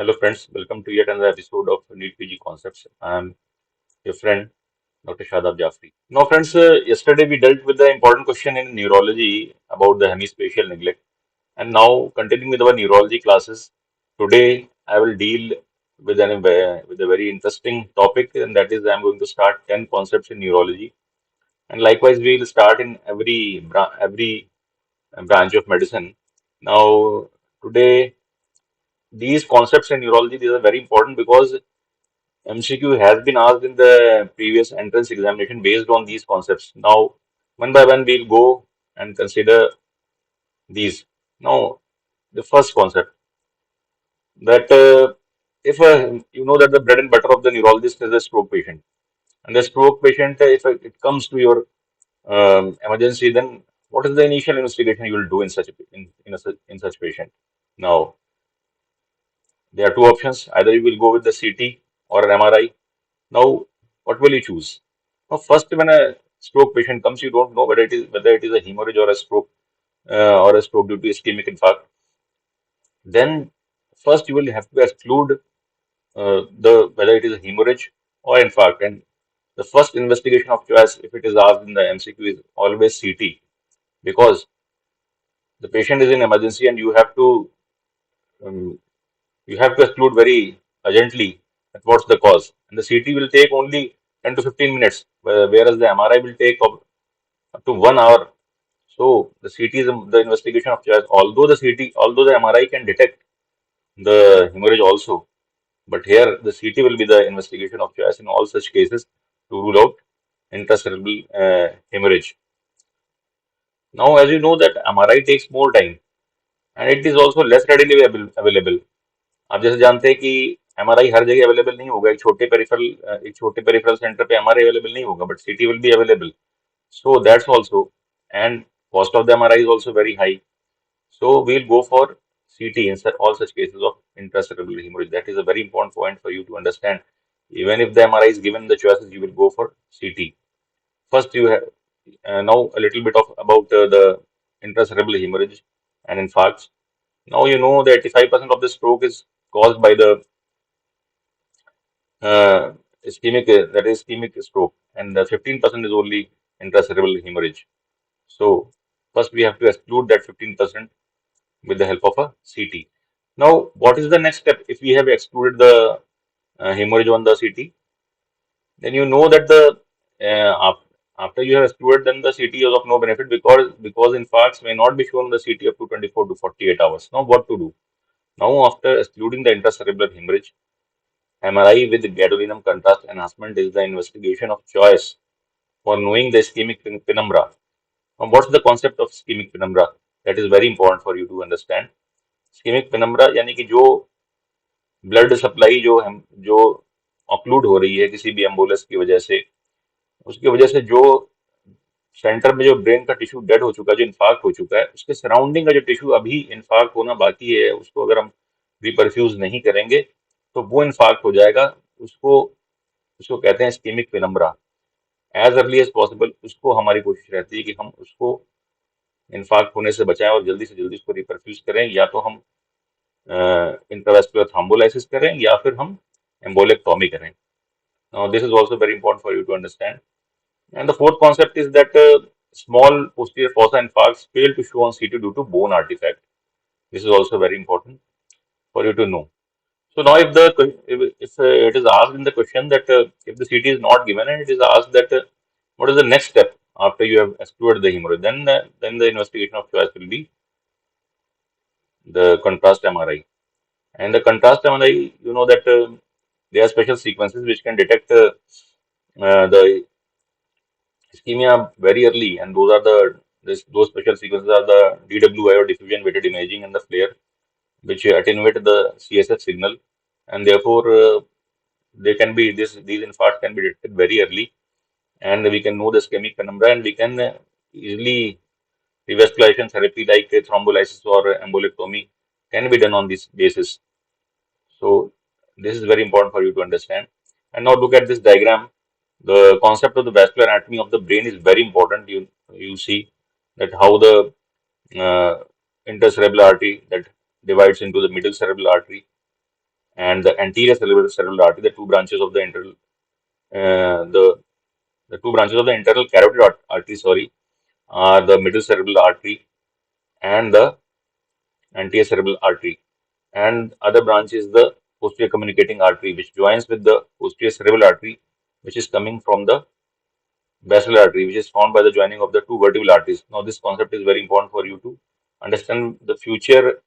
Hello friends, welcome to yet another episode of NEET PG Concepts. I am your friend Dr. Shadab Jafri. Now friends, yesterday we dealt with the important question in neurology about the hemispatial neglect, and now continuing with our neurology classes, today I will deal with a very interesting topic, and that is I am going to start 10 concepts in neurology, and likewise we will start in every branch of medicine. Now today these concepts in neurology, these are very important because MCQ has been asked in the previous entrance examination based on these concepts. Now, one by one, we'll go and consider these. Now, the first concept that if you know that the bread and butter of the neurologist is a stroke patient, and the stroke patient, if it comes to your emergency, then what is the initial investigation you will do in in such patient? Now, there are two options. Either you will go with the CT or an MRI. Now, what will you choose? Now, first, when a stroke patient comes, you don't know whether it is a hemorrhage or a stroke due to ischemic infarct. Then, first you will have to exclude the whether it is a hemorrhage or infarct. And the first investigation of choice, if it is asked in the MCQ, is always CT because the patient is in emergency and um, you have to exclude very urgently at what's the cause. And the CT will take only 10 to 15 minutes, whereas the MRI will take up to 1 hour. So the CT is the investigation of choice. Although the MRI can detect the hemorrhage also, but here the CT will be the investigation of choice in all such cases to rule out intracerebral hemorrhage. Now, as you know that MRI takes more time and it is also less readily available. आप जैसे जानते हैं कि MRI हर जगह available नहीं होगा एक छोटे पेरिफेरल सेंटर पे एमआरआई अवेलेबल नहीं होगा बट सीटी will be available so that's also and cost of the MRI is also very high. So we'll go for CT in all such cases of intracerebral hemorrhage. That is a very important point for you to understand. Even if the MRI is given the choices, you will go for CT. First, you have now a little bit of about the intracerebral hemorrhage and infarcts. Now you know that 85% of the stroke is caused by the uh, that is ischemic stroke, and the 15% is only intracerebral hemorrhage. So first we have to exclude that 15% with the help of a CT. Now, what is the next step? If we have excluded the hemorrhage on the CT, then you know that after you have excluded, then the CT is of no benefit because infarcts may not be shown on the CT up to 24 to 48 hours. Now, what to do? Now, after excluding the intracerebral hemorrhage, MRI with gadolinium contrast enhancement is the investigation of choice for knowing the ischemic penumbra. Now, what's the concept of ischemic penumbra? That is very important for you to understand. Ischemic penumbra यानी कि जो blood supply जो occlude हो रही है किसी भी ambulance की वजह से उसकी वजह से जो सेंटर में जो ब्रेन का टिश्यू डेड हो चुका है जो इन्फार्क्ट हो चुका है उसके सराउंडिंग का जो टिश्यू अभी इन्फार्क्ट होना बाकी है उसको अगर हम रिपरफ्यूज नहीं करेंगे तो वो इन्फार्क्ट हो जाएगा उसको उसको कहते हैं ischaemic penumbra as early as possible उसको हमारी कोशिश रहती है कि हम उसको इन्फार्क्ट होने से बचाएं और जल्दी से जल्दी उसको रिपरफ्यूज करें या तो हम इंट्रावेस्कुलर थ्रोम्बोलाइसिस करें या फिर हम एम्बोलेक्टॉमी करें. Now this is also very important for you to understand. And the fourth concept is that small posterior fossa infarcts fail to show on CT due to bone artifact. This is also very important for you to know. So now, if it is asked in the question that if the CT is not given and it is asked that what is the next step after you have excluded the hemorrhage, then the investigation of choice will be the contrast MRI. And the contrast MRI, you know that there are special sequences which can detect the ischemia very early, and those special sequences are the DWI or diffusion weighted imaging and the FLAIR, which attenuate the CSF signal, and therefore they can be these infarcts can be detected very early, and we can know the ischemic penumbra, and we can easily revascularization therapy like thrombolysis or embolectomy can be done on this basis. So this is very important for you to understand. And now look at this diagram. The concept of the vascular anatomy of the brain is very important. You see that how the uh, intercerebral artery that divides into the middle cerebral artery, and the anterior cerebral artery, the two branches of the internal, the two branches of the internal carotid artery, sorry, are the middle cerebral artery and the anterior cerebral artery. And other branch is the posterior communicating artery, which joins with the posterior cerebral artery, which is coming from the basilar artery, which is formed by the joining of the two vertebral arteries. Now, this concept is very important for you to understand the future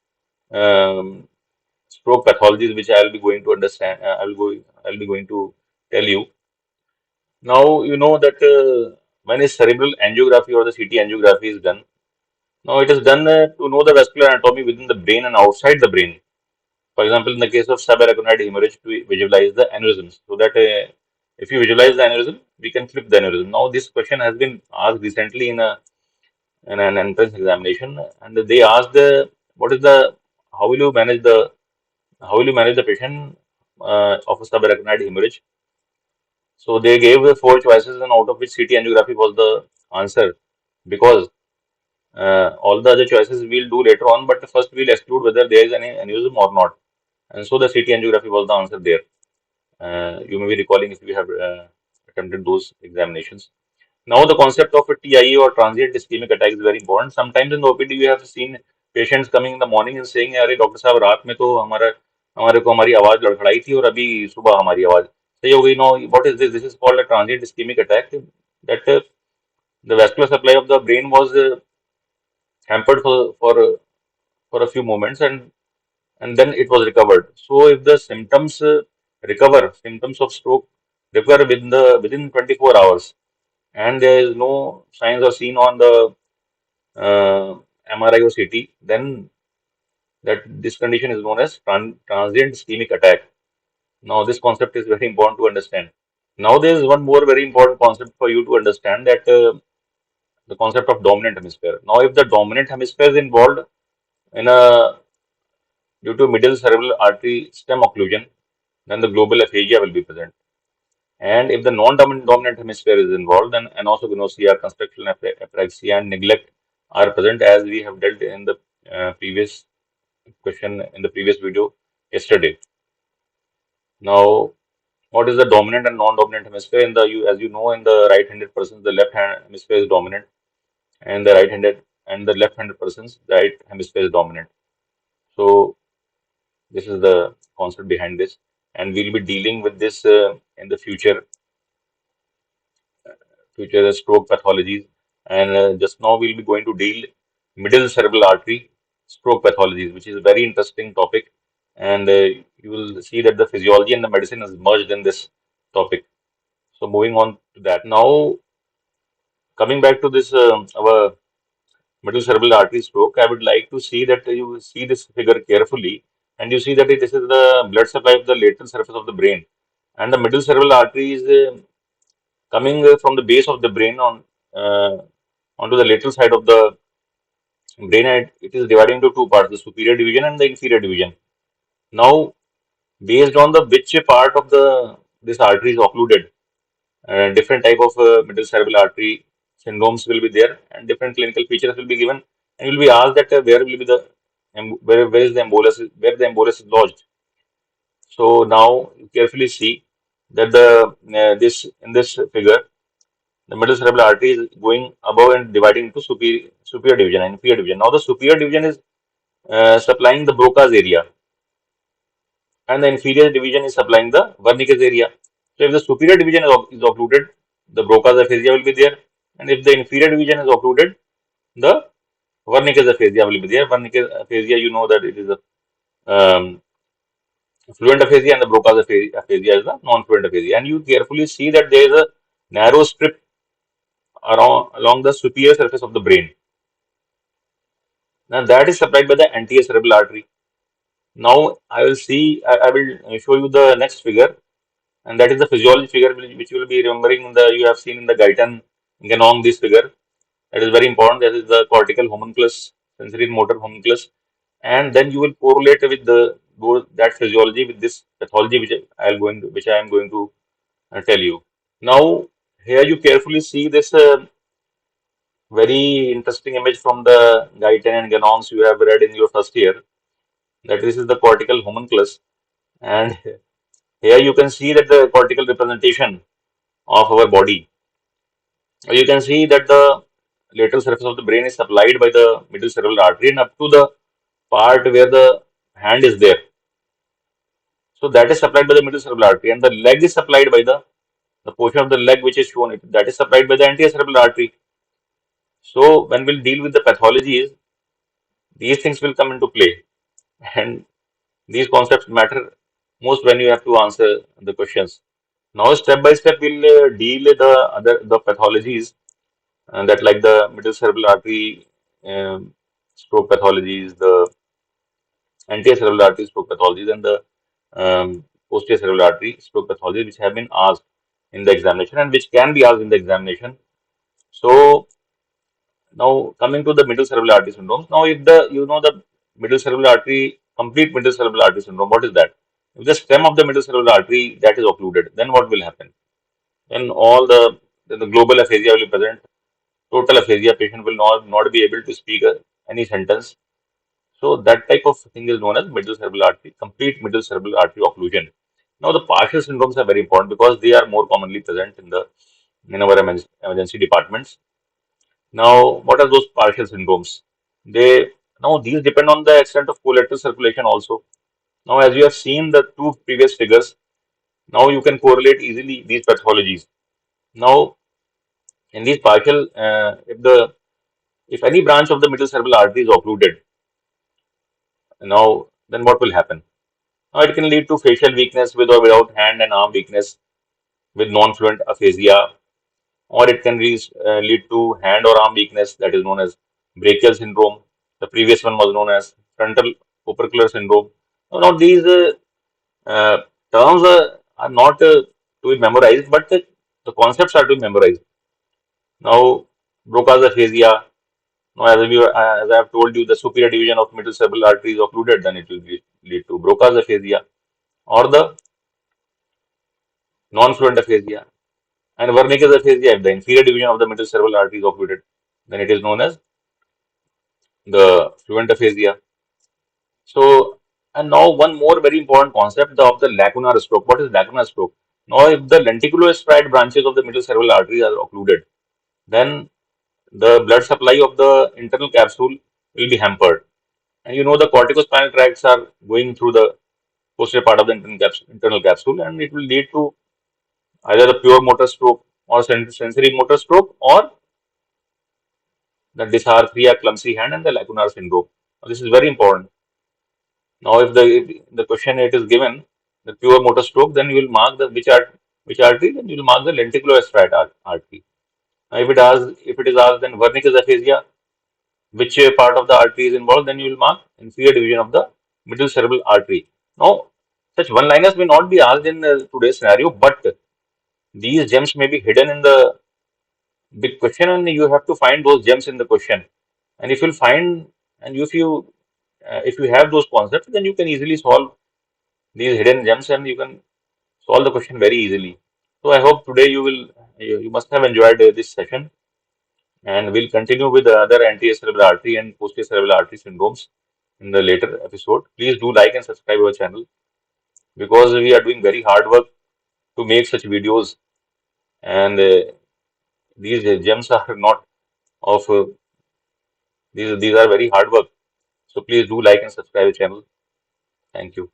stroke pathologies, which I will be going to understand. I will be going to tell you. Now, you know that when a cerebral angiography or the CT angiography is done, now it is done to know the vascular anatomy within the brain and outside the brain. For example, in the case of subarachnoid hemorrhage, to visualize the aneurysms, so that if you visualize the aneurysm, we can flip the aneurysm. Now, this question has been asked recently in an entrance examination, and they asked what is the how will you manage the how will you manage the patient of a subarachnoid hemorrhage? So they gave the four choices, and out of which CT angiography was the answer, because all the other choices we'll do later on, but first we'll exclude whether there is any aneurysm or not. And so the CT angiography was the answer there. You may be recalling if you have attempted those examinations. Now, the concept of a TIA or transient ischemic attack is very important. Sometimes in the OPD, we have seen patients coming in the morning and saying, "अरे doctor साहब रात में तो हमारे को हमारी आवाज लड़खड़ाई थी और अभी सुबह हमारी आवाज सही हो गई." No, what is this? This is called a transient ischemic attack. That the vascular supply of the brain was hampered for a few moments, and then it was recovered. So if the symptoms symptoms of stroke recover within 24 hours, and there is no signs are seen on the MRI or CT, then that this condition is known as transient ischemic attack. Now, this concept is very important to understand. Now, there is one more very important concept for you to understand, that the concept of dominant hemisphere. Now, if the dominant hemisphere is involved in a due to middle cerebral artery stem occlusion, then the global aphasia will be present. And if the non-dominant hemisphere is involved, then anosognosia, constructional apraxia, and neglect are present, as we have dealt in the previous question in the previous video yesterday. Now, what is the dominant and non-dominant hemisphere? In the as you know, in the right-handed persons, the left hand hemisphere is dominant, and the right-handed and the left-handed persons, the right hemisphere is dominant. So, this is the concept behind this, and we'll be dealing with this in the future stroke pathologies. And just now we'll be going to deal middle cerebral artery stroke pathologies, which is a very interesting topic. And you will see that the physiology and the medicine is merged in this topic. So moving on to that. Now, coming back to this our middle cerebral artery stroke, I would like to see that you see this figure carefully, and you see that this is the blood supply of the lateral surface of the brain, and the middle cerebral artery is coming from the base of the brain uh, onto the lateral side of the brain, and it is divided into two parts, the superior division and the inferior division. Now, based on the which part of the this artery is occluded, different type of middle cerebral artery syndromes will be there, and different clinical features will be given, and will be asked that where will be the where is the embolus, where the embolus is lodged. So now you carefully see that the this in this figure, the middle cerebral artery is going above and dividing into superior division and inferior division. Now the superior division is supplying the Broca's area, and the inferior division is supplying the Wernicke's area. So if the superior division is occluded, the Broca's aphasia will be there, and if the inferior division is occluded, the Wernicke's aphasia will be there. Wernicke's aphasia, you know that it is a fluent aphasia, and the Broca's aphasia is the non-fluent aphasia. And you carefully see that there is a narrow strip around along the superior surface of the brain. Now that is supplied by the anterior cerebral artery. Now I will show you the next figure, and that is the physiology figure, which you will be remembering. You have seen in the Guyton Ganong this figure. That is very important. That is the cortical homunculus, sensory motor homunculus, and then you will correlate with that physiology with this pathology, which I am going to tell you. Now, here you carefully see this very interesting image from the Guyton and Ganongs you have read in your first year. That this is the cortical homunculus, And here you can see that the cortical representation of our body. You can see that the lateral surface of the brain is supplied by the middle cerebral artery and up to the part where the hand is there. So that is supplied by the middle cerebral artery, and the leg is supplied by the portion of the leg which is shown, that is supplied by the anterior cerebral artery. So when we'll deal with the pathologies, these things will come into play, and these concepts matter most when you have to answer the questions. Now, step by step, we'll deal with the pathologies, that like the middle cerebral artery stroke pathologies, the anterior cerebral artery stroke pathologies, and the posterior cerebral artery stroke pathologies, which have been asked in the examination and which can be asked in the examination. So now coming to the middle cerebral artery syndrome. Now, if the middle cerebral artery, complete middle cerebral artery syndrome, what is that? If the stem of the middle cerebral artery that is occluded, then what will happen? Then all the global aphasia will be present. Total aphasia, patient will not be able to speak any sentence. So that type of thing is known as middle cerebral artery, complete middle cerebral artery occlusion. Now the partial syndromes are very important because they are more commonly present in our emergency departments. Now, what are those partial syndromes? They Now these depend on the extent of collateral circulation also. Now, as you have seen the two previous figures, now you can correlate easily these pathologies. Now, in these partial, if any branch of the middle cerebral artery is occluded, now then what will happen? Now, it can lead to facial weakness with or without hand and arm weakness with non-fluent aphasia, or it can lead to hand or arm weakness that is known as brachial syndrome. The previous one was known as frontal opercular syndrome. Now these uh, terms are not to be memorized, but the concepts are to be memorized. Now, Broca's aphasia. Now, as I have told you, the superior division of middle cerebral artery is occluded, then it will lead to Broca's aphasia or the non-fluent aphasia. And Wernicke's aphasia, if the inferior division of the middle cerebral artery is occluded, then it is known as the fluent aphasia. So, and now one more very important concept of the lacunar stroke. What is lacunar stroke? Now, if the lenticulostriate branches of the middle cerebral artery are occluded, then the blood supply of the internal capsule will be hampered. And the corticospinal tracts are going through the posterior part of the internal capsule, and it will lead to either a pure motor stroke or sensory motor stroke or the dysarthria, clumsy hand, and the lacunar syndrome. Now, this is very important. Now, if the question it is given the pure motor stroke, then you will mark the which artery, then you will mark the lenticulostriate artery. Now, if it is asked then Wernicke's aphasia, which part of the artery is involved, then you will mark inferior division of the middle cerebral artery. Now, such one-liners may not be asked in today's scenario, but these gems may be hidden in the big question, and you have to find those gems in the question. And if you'll find, and if you have those concepts, then you can easily solve these hidden gems, and you can solve the question very easily. So I hope today you must have enjoyed this session, and we'll continue with the other anterior cerebral artery and posterior cerebral artery syndromes in the later episode. Please do like and subscribe our channel because we are doing very hard work to make such videos, and these gems are not of these are very hard work. So please do like and subscribe the channel. Thank you.